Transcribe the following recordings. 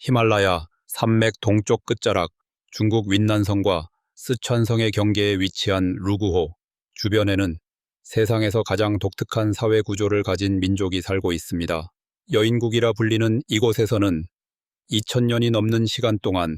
히말라야 산맥 동쪽 끝자락 중국 윈난성과 스촨성의 경계에 위치한 루구호 주변에는 세상에서 가장 독특한 사회 구조를 가진 민족이 살고 있습니다. 여인국이라 불리는 이곳에서는 2000년이 넘는 시간 동안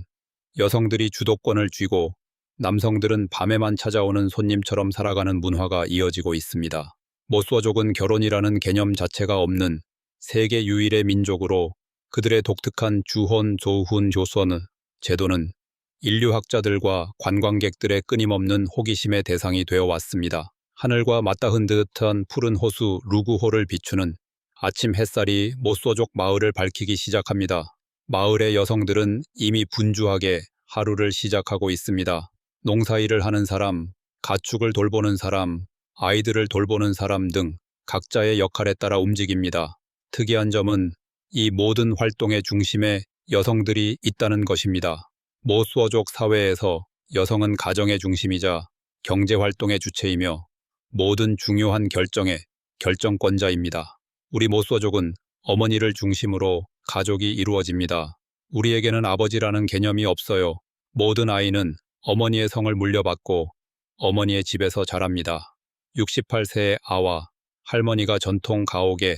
여성들이 주도권을 쥐고 남성들은 밤에만 찾아오는 손님처럼 살아가는 문화가 이어지고 있습니다. 모스워족은 결혼이라는 개념 자체가 없는 세계 유일의 민족으로 그들의 독특한 주혼 조훈 조선 제도는 인류학자들과 관광객들의 끊임없는 호기심의 대상이 되어 왔습니다. 하늘과 맞닿은 듯한 푸른 호수 루구호를 비추는 아침 햇살이 모스워족 마을을 밝히기 시작합니다. 마을의 여성들은 이미 분주하게 하루를 시작하고 있습니다. 농사일을 하는 사람, 가축을 돌보는 사람, 아이들을 돌보는 사람 등 각자의 역할에 따라 움직입니다. 특이한 점은 이 모든 활동의 중심에 여성들이 있다는 것입니다. 모스워족 사회에서 여성은 가정의 중심이자 경제활동의 주체이며 모든 중요한 결정의 결정권자입니다. 우리 모스워족은 어머니를 중심으로 가족이 이루어집니다. 우리에게는 아버지라는 개념이 없어요. 모든 아이는 어머니의 성을 물려받고 어머니의 집에서 자랍니다. 68세의 아와 할머니가 전통 가옥의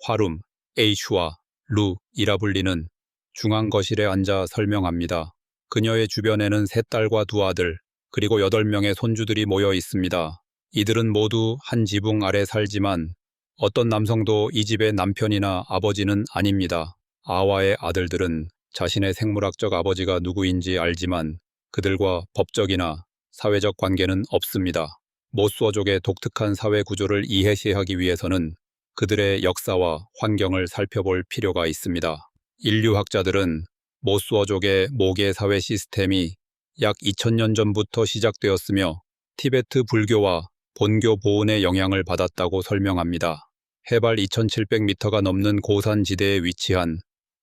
화룸, 에이슈와 루이라 불리는 중앙 거실에 앉아 설명합니다. 그녀의 주변에는 3딸과 2아들, 그리고 8명의 손주들이 모여 있습니다. 이들은 모두 한 지붕 아래 살지만 어떤 남성도 이 집의 남편이나 아버지는 아닙니다. 아와의 아들들은 자신의 생물학적 아버지가 누구인지 알지만 그들과 법적이나 사회적 관계는 없습니다. 모스워족의 독특한 사회 구조를 이해하기 위해서는 그들의 역사와 환경을 살펴볼 필요가 있습니다. 인류학자들은 모스워족의 모계 사회 시스템이 약 2000년 전부터 시작되었으며 티베트 불교와 본교 보온의 영향을 받았다고 설명합니다. 해발 2700m가 넘는 고산지대에 위치한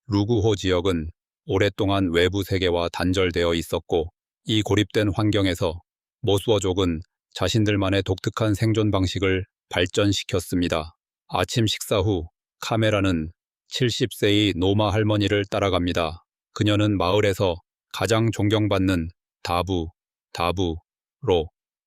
루구호 지역은 오랫동안 외부 세계와 단절되어 있었고 이 고립된 환경에서 모스워족은 자신들만의 독특한 생존 방식을 발전시켰습니다. 아침 식사 후 카메라는 70세의 노마 할머니를 따라갑니다. 그녀는 마을에서 가장 존경받는 다부로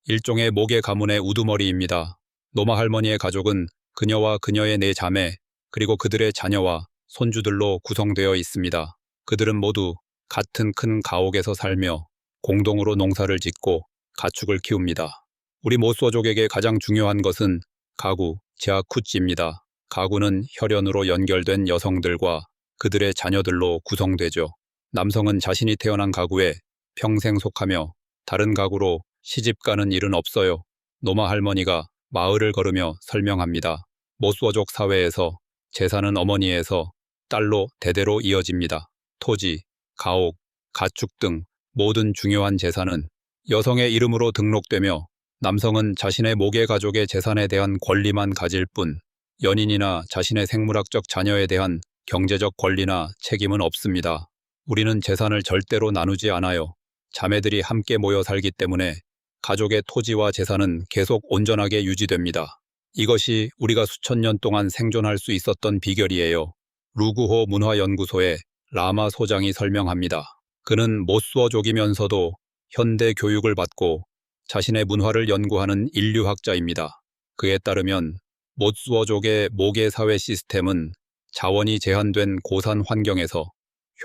일종의 목의 가문의 우두머리입니다. 노마 할머니의 가족은 그녀와 그녀의 4자매 그리고 그들의 자녀와 손주들로 구성되어 있습니다. 그들은 모두 같은 큰 가옥에서 살며 공동으로 농사를 짓고 가축을 키웁니다. 우리 모스워족에게 가장 중요한 것은 가구, 제아쿠찌입니다. 가구는 혈연으로 연결된 여성들과 그들의 자녀들로 구성되죠. 남성은 자신이 태어난 가구에 평생 속하며 다른 가구로 시집가는 일은 없어요. 노마 할머니가 마을을 걸으며 설명합니다. 모스워족 사회에서 재산은 어머니에서 딸로 대대로 이어집니다. 토지, 가옥, 가축 등 모든 중요한 재산은 여성의 이름으로 등록되며 남성은 자신의 모계 가족의 재산에 대한 권리만 가질 뿐 연인이나 자신의 생물학적 자녀에 대한 경제적 권리나 책임은 없습니다. 우리는 재산을 절대로 나누지 않아요. 자매들이 함께 모여 살기 때문에 가족의 토지와 재산은 계속 온전하게 유지됩니다. 이것이 우리가 수천 년 동안 생존할 수 있었던 비결이에요. 루구호 문화연구소의 라마 소장이 설명합니다. 그는 모스워족이면서도 현대 교육을 받고 자신의 문화를 연구하는 인류학자입니다. 그에 따르면 모스워족의 모계 사회 시스템은 자원이 제한된 고산 환경에서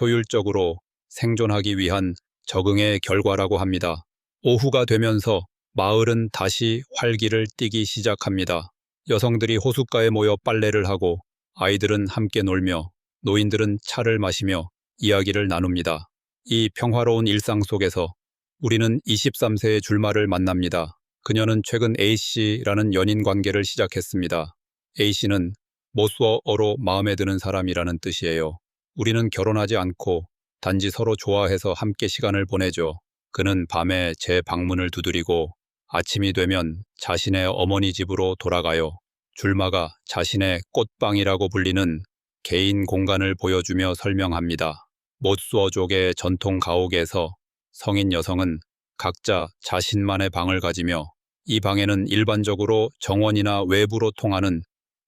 효율적으로 생존하기 위한 적응의 결과라고 합니다. 오후가 되면서 마을은 다시 활기를 띠기 시작합니다. 여성들이 호숫가에 모여 빨래를 하고 아이들은 함께 놀며 노인들은 차를 마시며 이야기를 나눕니다. 이 평화로운 일상 속에서 우리는 23세의 줄마를 만납니다. 그녀는 최근 A씨라는 연인 관계를 시작했습니다. A씨는 모스워어로 마음에 드는 사람이라는 뜻이에요. 우리는 결혼하지 않고 단지 서로 좋아해서 함께 시간을 보내죠. 그는 밤에 제 방문을 두드리고 아침이 되면 자신의 어머니 집으로 돌아가요. 줄마가 자신의 꽃방이라고 불리는 개인 공간을 보여주며 설명합니다. 모스워족의 전통 가옥에서 성인 여성은 각자 자신만의 방을 가지며 이 방에는 일반적으로 정원이나 외부로 통하는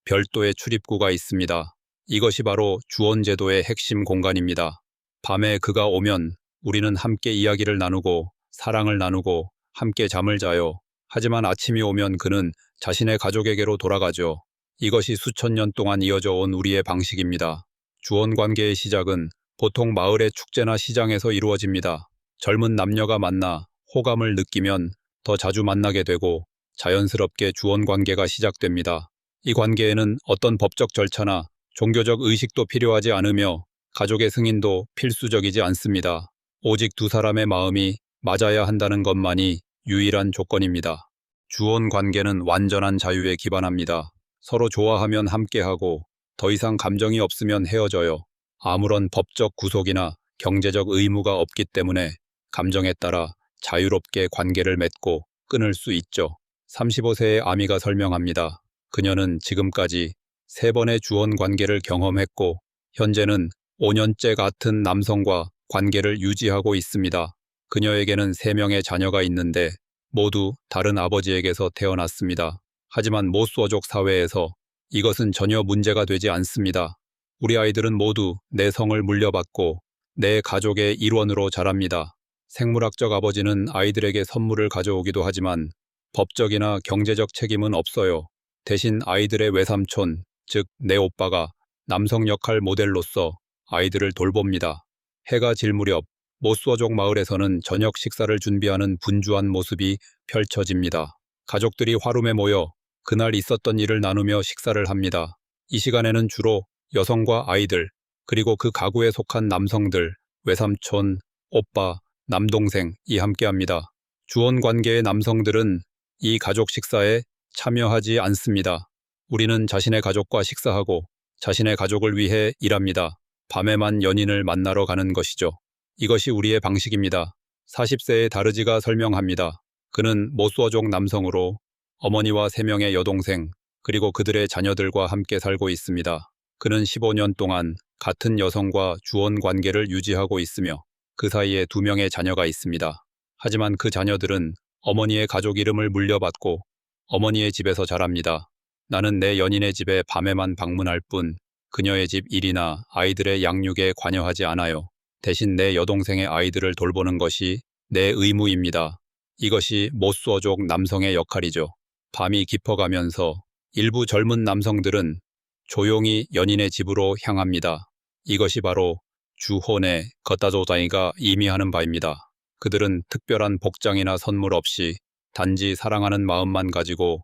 별도의 출입구가 있습니다. 이것이 바로 주원제도의 핵심 공간입니다. 밤에 그가 오면 우리는 함께 이야기를 나누고 사랑을 나누고 함께 잠을 자요. 하지만 아침이 오면 그는 자신의 가족에게로 돌아가죠. 이것이 수천 년 동안 이어져 온 우리의 방식입니다. 주원 관계의 시작은 보통 마을의 축제나 시장에서 이루어집니다. 젊은 남녀가 만나 호감을 느끼면 더 자주 만나게 되고 자연스럽게 주원 관계가 시작됩니다. 이 관계에는 어떤 법적 절차나 종교적 의식도 필요하지 않으며 가족의 승인도 필수적이지 않습니다. 오직 두 사람의 마음이 맞아야 한다는 것만이 유일한 조건입니다. 주원 관계는 완전한 자유에 기반합니다. 서로 좋아하면 함께하고 더 이상 감정이 없으면 헤어져요. 아무런 법적 구속이나 경제적 의무가 없기 때문에 감정에 따라 자유롭게 관계를 맺고 끊을 수 있죠. 35세의 아미가 설명합니다. 그녀는 지금까지 3번의 주원 관계를 경험했고 현재는 5년째 같은 남성과 관계를 유지하고 있습니다. 그녀에게는 3명의 자녀가 있는데 모두 다른 아버지에게서 태어났습니다. 하지만 모스어족 사회에서 이것은 전혀 문제가 되지 않습니다. 우리 아이들은 모두 내 성을 물려받고 내 가족의 일원으로 자랍니다. 생물학적 아버지는 아이들에게 선물을 가져오기도 하지만 법적이나 경제적 책임은 없어요. 대신 아이들의 외삼촌, 즉 내 오빠가 남성 역할 모델로서 아이들을 돌봅니다. 해가 질 무렵 모스어족 마을에서는 저녁 식사를 준비하는 분주한 모습이 펼쳐집니다. 가족들이 화룸에 모여 그날 있었던 일을 나누며 식사를 합니다. 이 시간에는 주로 여성과 아이들, 그리고 그 가구에 속한 남성들, 외삼촌, 오빠, 남동생이 함께합니다. 주원 관계의 남성들은 이 가족 식사에 참여하지 않습니다. 우리는 자신의 가족과 식사하고 자신의 가족을 위해 일합니다. 밤에만 연인을 만나러 가는 것이죠. 이것이 우리의 방식입니다. 40세의 다르지가 설명합니다. 그는 모스어족 남성으로 어머니와 3명의 여동생, 그리고 그들의 자녀들과 함께 살고 있습니다. 그는 15년 동안 같은 여성과 주원 관계를 유지하고 있으며 그 사이에 2명의 자녀가 있습니다. 하지만 그 자녀들은 어머니의 가족 이름을 물려받고 어머니의 집에서 자랍니다. 나는 내 연인의 집에 밤에만 방문할 뿐 그녀의 집 일이나 아이들의 양육에 관여하지 않아요. 대신 내 여동생의 아이들을 돌보는 것이 내 의무입니다. 이것이 모스어족 남성의 역할이죠. 밤이 깊어가면서 일부 젊은 남성들은 조용히 연인의 집으로 향합니다. 이것이 바로 주혼의 겉다조다이가 의미하는 바입니다. 그들은 특별한 복장이나 선물 없이 단지 사랑하는 마음만 가지고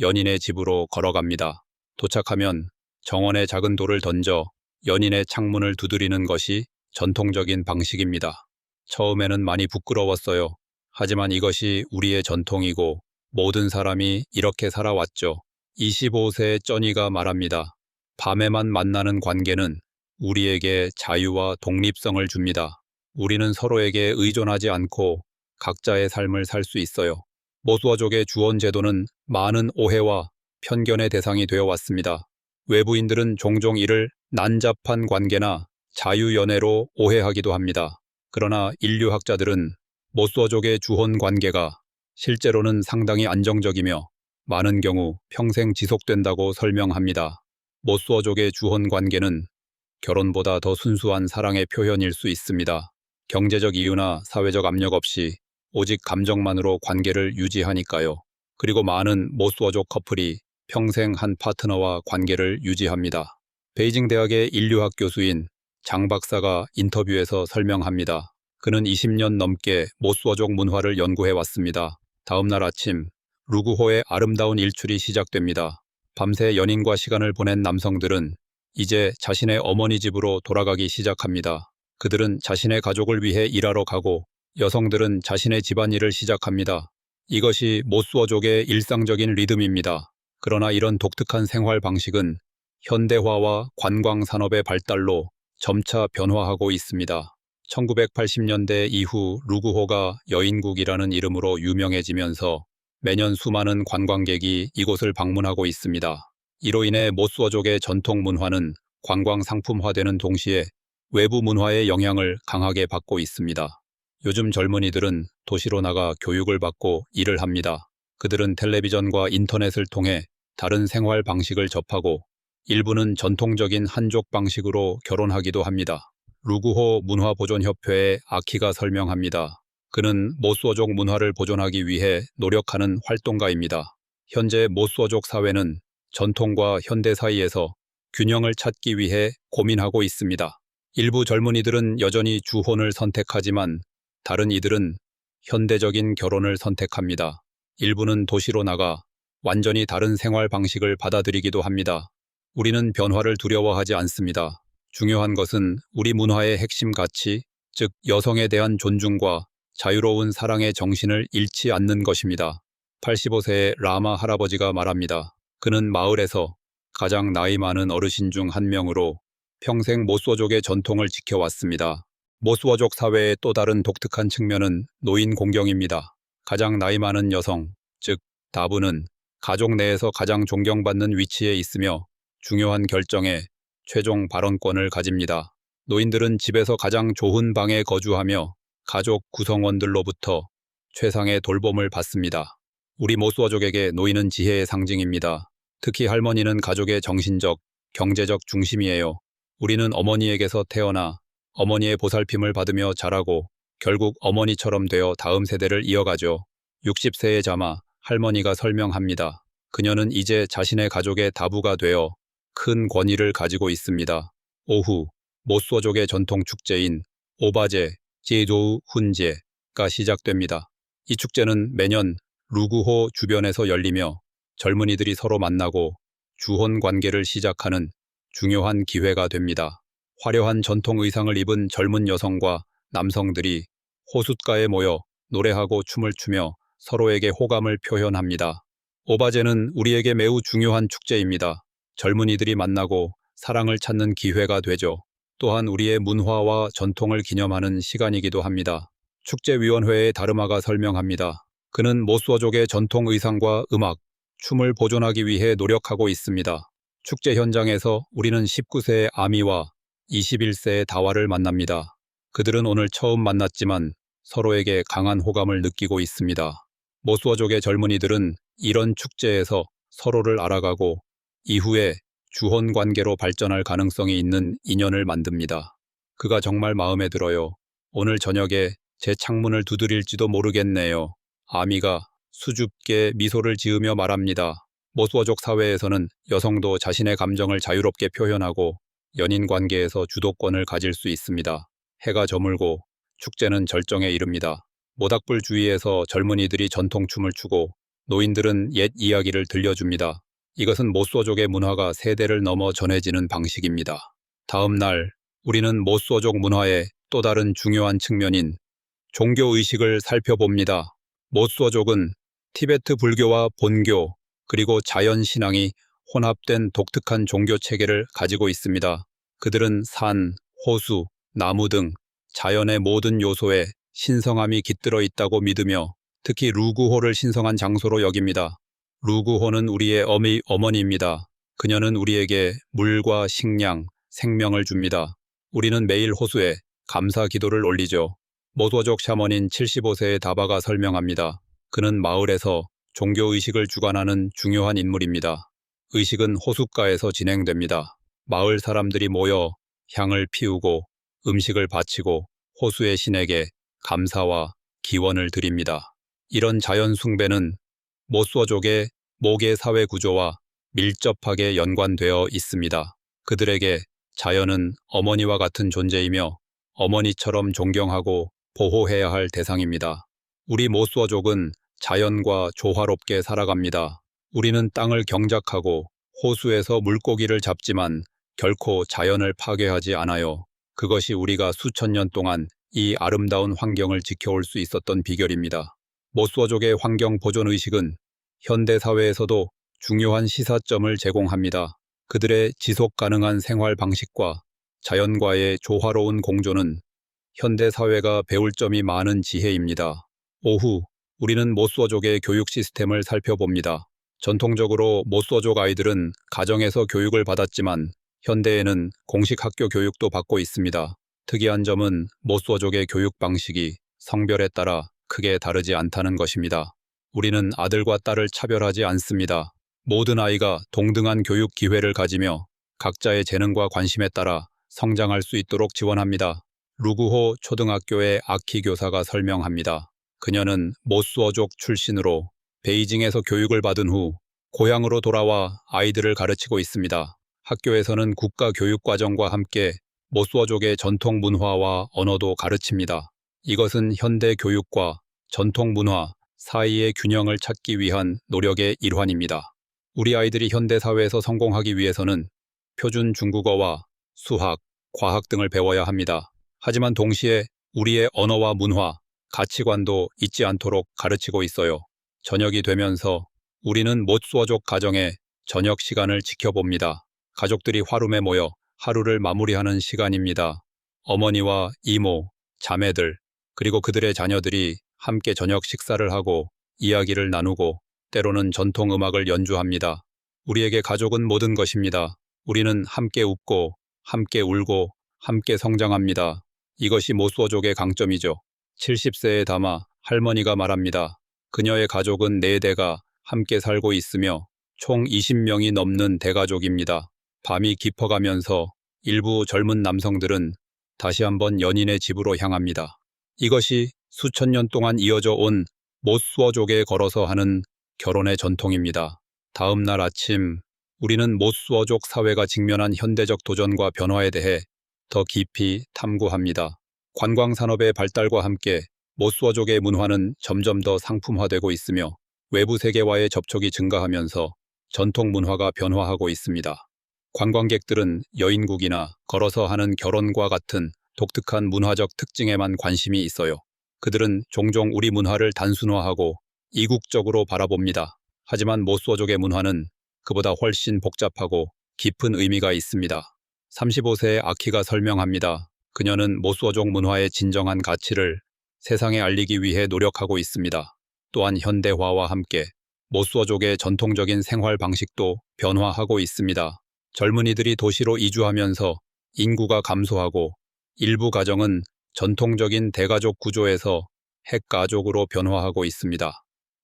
연인의 집으로 걸어갑니다. 도착하면 정원에 작은 돌을 던져 연인의 창문을 두드리는 것이 전통적인 방식입니다. 처음에는 많이 부끄러웠어요. 하지만 이것이 우리의 전통이고 모든 사람이 이렇게 살아왔죠. 25세 쩌니가 말합니다. 밤에만 만나는 관계는 우리에게 자유와 독립성을 줍니다. 우리는 서로에게 의존하지 않고 각자의 삶을 살 수 있어요. 모스어족의 주원 제도는 많은 오해와 편견의 대상이 되어 왔습니다. 외부인들은 종종 이를 난잡한 관계나 자유연애로 오해하기도 합니다. 그러나 인류학자들은 모스어족의 주혼 관계가 실제로는 상당히 안정적이며 많은 경우 평생 지속된다고 설명합니다. 모스어족의 주혼 관계는 결혼보다 더 순수한 사랑의 표현일 수 있습니다. 경제적 이유나 사회적 압력 없이 오직 감정만으로 관계를 유지하니까요. 그리고 많은 모스어족 커플이 평생 한 파트너와 관계를 유지합니다. 베이징 대학의 인류학 교수인 장 박사가 인터뷰에서 설명합니다. 그는 20년 넘게 모스어족 문화를 연구해 왔습니다. 다음 날 아침 루구호의 아름다운 일출이 시작됩니다. 밤새 연인과 시간을 보낸 남성들은 이제 자신의 어머니 집으로 돌아가기 시작합니다. 그들은 자신의 가족을 위해 일하러 가고 여성들은 자신의 집안일을 시작합니다. 이것이 모스어족의 일상적인 리듬입니다. 그러나 이런 독특한 생활 방식은 현대화와 관광 산업의 발달로 점차 변화하고 있습니다. 1980년대 이후 루구호가 여인국이라는 이름으로 유명해지면서 매년 수많은 관광객이 이곳을 방문하고 있습니다. 이로 인해 모스어족의 전통 문화는 관광 상품화되는 동시에 외부 문화의 영향을 강하게 받고 있습니다. 요즘 젊은이들은 도시로 나가 교육을 받고 일을 합니다. 그들은 텔레비전과 인터넷을 통해 다른 생활 방식을 접하고 일부는 전통적인 한족 방식으로 결혼하기도 합니다. 루구호 문화보존협회의 아키가 설명합니다. 그는 모수어족 문화를 보존하기 위해 노력하는 활동가입니다. 현재 모수어족 사회는 전통과 현대 사이에서 균형을 찾기 위해 고민하고 있습니다. 일부 젊은이들은 여전히 주혼을 선택하지만 다른 이들은 현대적인 결혼을 선택합니다. 일부는 도시로 나가 완전히 다른 생활 방식을 받아들이기도 합니다. 우리는 변화를 두려워하지 않습니다. 중요한 것은 우리 문화의 핵심 가치, 즉 여성에 대한 존중과 자유로운 사랑의 정신을 잃지 않는 것입니다. 85세의 라마 할아버지가 말합니다. 그는 마을에서 가장 나이 많은 어르신 중 한 명으로 평생 모수어족의 전통을 지켜왔습니다. 모수어족 사회의 또 다른 독특한 측면은 노인 공경입니다. 가장 나이 많은 여성, 즉 다부는 가족 내에서 가장 존경받는 위치에 있으며 중요한 결정에 최종 발언권을 가집니다. 노인들은 집에서 가장 좋은 방에 거주하며 가족 구성원들로부터 최상의 돌봄을 받습니다. 우리 모수어족에게 노인은 지혜의 상징입니다. 특히 할머니는 가족의 정신적, 경제적 중심이에요. 우리는 어머니에게서 태어나 어머니의 보살핌을 받으며 자라고 결국 어머니처럼 되어 다음 세대를 이어가죠. 60세의 자마, 할머니가 설명합니다. 그녀는 이제 자신의 가족의 다부가 되어 큰 권위를 가지고 있습니다. 오후, 모수어족의 전통 축제인 오바제, 제도우 훈제가 시작됩니다. 이 축제는 매년 루구호 주변에서 열리며 젊은이들이 서로 만나고 주혼 관계를 시작하는 중요한 기회가 됩니다. 화려한 전통 의상을 입은 젊은 여성과 남성들이 호숫가에 모여 노래하고 춤을 추며 서로에게 호감을 표현합니다. 오바제는 우리에게 매우 중요한 축제입니다. 젊은이들이 만나고 사랑을 찾는 기회가 되죠. 또한 우리의 문화와 전통을 기념하는 시간이기도 합니다. 축제위원회의 다르마가 설명합니다. 그는 모수어족의 전통 의상과 음악, 춤을 보존하기 위해 노력하고 있습니다. 축제 현장에서 우리는 19세의 아미와 21세의 다와를 만납니다. 그들은 오늘 처음 만났지만 서로에게 강한 호감을 느끼고 있습니다. 모수어족의 젊은이들은 이런 축제에서 서로를 알아가고 이후에 주혼 관계로 발전할 가능성이 있는 인연을 만듭니다. 그가 정말 마음에 들어요. 오늘 저녁에 제 창문을 두드릴지도 모르겠네요. 아미가 수줍게 미소를 지으며 말합니다. 모수어족 사회에서는 여성도 자신의 감정을 자유롭게 표현하고 연인 관계에서 주도권을 가질 수 있습니다. 해가 저물고 축제는 절정에 이릅니다. 모닥불 주위에서 젊은이들이 전통춤을 추고 노인들은 옛 이야기를 들려줍니다. 이것은 모수어족의 문화가 세대를 넘어 전해지는 방식입니다. 다음 날 우리는 모수어족 문화의 또 다른 중요한 측면인 종교의식을 살펴봅니다. 모수어족은 티베트 불교와 본교 그리고 자연신앙이 혼합된 독특한 종교 체계를 가지고 있습니다. 그들은 산, 호수, 나무 등 자연의 모든 요소에 신성함이 깃들어 있다고 믿으며 특히 루구호를 신성한 장소로 여깁니다. 루구호는 우리의 어머니입니다. 그녀는 우리에게 물과 식량, 생명을 줍니다. 우리는 매일 호수에 감사 기도를 올리죠. 모수어족 샤머닌 75세의 다바가 설명합니다. 그는 마을에서 종교의식을 주관하는 중요한 인물입니다. 의식은 호숫가에서 진행됩니다. 마을 사람들이 모여 향을 피우고 음식을 바치고 호수의 신에게 감사와 기원을 드립니다. 이런 자연 숭배는 모수어족의 모계 사회 구조와 밀접하게 연관되어 있습니다. 그들에게 자연은 어머니와 같은 존재이며 어머니처럼 존경하고 보호해야 할 대상입니다. 우리 모수어족은 자연과 조화롭게 살아갑니다. 우리는 땅을 경작하고 호수에서 물고기를 잡지만 결코 자연을 파괴하지 않아요. 그것이 우리가 수천 년 동안 이 아름다운 환경을 지켜올 수 있었던 비결입니다. 모수어족의 환경 보존 의식은 현대 사회에서도 중요한 시사점을 제공합니다. 그들의 지속 가능한 생활 방식과 자연과의 조화로운 공존은 현대 사회가 배울 점이 많은 지혜입니다. 오후, 우리는 모수어족의 교육 시스템을 살펴봅니다. 전통적으로 모수어족 아이들은 가정에서 교육을 받았지만 현대에는 공식 학교 교육도 받고 있습니다. 특이한 점은 모수어족의 교육 방식이 성별에 따라 크게 다르지 않다는 것입니다. 우리는 아들과 딸을 차별하지 않습니다. 모든 아이가 동등한 교육 기회를 가지며 각자의 재능과 관심에 따라 성장할 수 있도록 지원합니다. 루구호 초등학교의 아키 교사가 설명합니다. 그녀는 모수어족 출신으로 베이징에서 교육을 받은 후 고향으로 돌아와 아이들을 가르치고 있습니다. 학교에서는 국가교육과정과 함께 모수어족의 전통 문화와 언어도 가르칩니다. 이것은 현대 교육과 전통 문화 사이의 균형을 찾기 위한 노력의 일환입니다. 우리 아이들이 현대 사회에서 성공하기 위해서는 표준 중국어와 수학, 과학 등을 배워야 합니다. 하지만 동시에 우리의 언어와 문화, 가치관도 잊지 않도록 가르치고 있어요. 저녁이 되면서 우리는 모수어족 가정의 저녁 시간을 지켜봅니다. 가족들이 화룸에 모여 하루를 마무리하는 시간입니다. 어머니와 이모, 자매들, 그리고 그들의 자녀들이 함께 저녁 식사를 하고 이야기를 나누고 때로는 전통 음악을 연주합니다. 우리에게 가족은 모든 것입니다. 우리는 함께 웃고, 함께 울고, 함께 성장합니다. 이것이 모수어족의 강점이죠. 70세에 담아 할머니가 말합니다. 그녀의 가족은 4대가 함께 살고 있으며 총 20명이 넘는 대가족입니다. 밤이 깊어가면서 일부 젊은 남성들은 다시 한번 연인의 집으로 향합니다. 이것이 수천 년 동안 이어져 온 모수어족에 걸어서 하는 결혼의 전통입니다. 다음 날 아침, 우리는 모수어족 사회가 직면한 현대적 도전과 변화에 대해 더 깊이 탐구합니다. 관광산업의 발달과 함께 모수어족의 문화는 점점 더 상품화되고 있으며 외부 세계와의 접촉이 증가하면서 전통 문화가 변화하고 있습니다. 관광객들은 여인국이나 걸어서 하는 결혼과 같은 독특한 문화적 특징에만 관심이 있어요. 그들은 종종 우리 문화를 단순화하고 이국적으로 바라봅니다. 하지만 모수어족의 문화는 그보다 훨씬 복잡하고 깊은 의미가 있습니다. 35세의 아키가 설명합니다. 그녀는 모수어족 문화의 진정한 가치를 세상에 알리기 위해 노력하고 있습니다. 또한 현대화와 함께 모수어족의 전통적인 생활 방식도 변화하고 있습니다. 젊은이들이 도시로 이주하면서 인구가 감소하고 일부 가정은 전통적인 대가족 구조에서 핵가족으로 변화하고 있습니다.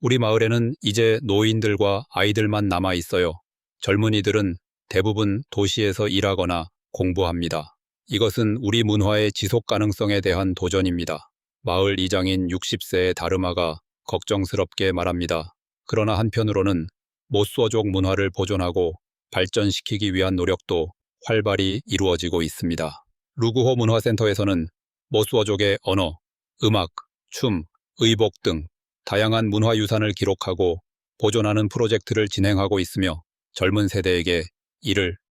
우리 마을에는 이제 노인들과 아이들만 남아 있어요. 젊은이들은 대부분 도시에서 일하거나 공부합니다. 이것은 우리 문화의 지속 가능성에 대한 도전입니다. 마을 이장인 60세의 다르마가 걱정스럽게 말합니다. 그러나 한편으로는 모수어족 문화를 보존하고 발전시키기 위한 노력도 활발히 이루어지고 있습니다. 루구호 문화센터에서는 모수어족의 언어, 음악, 춤, 의복 등 다양한 문화유산을 기록하고 보존하는 프로젝트를 진행하고 있으며 젊은 세대에게 이를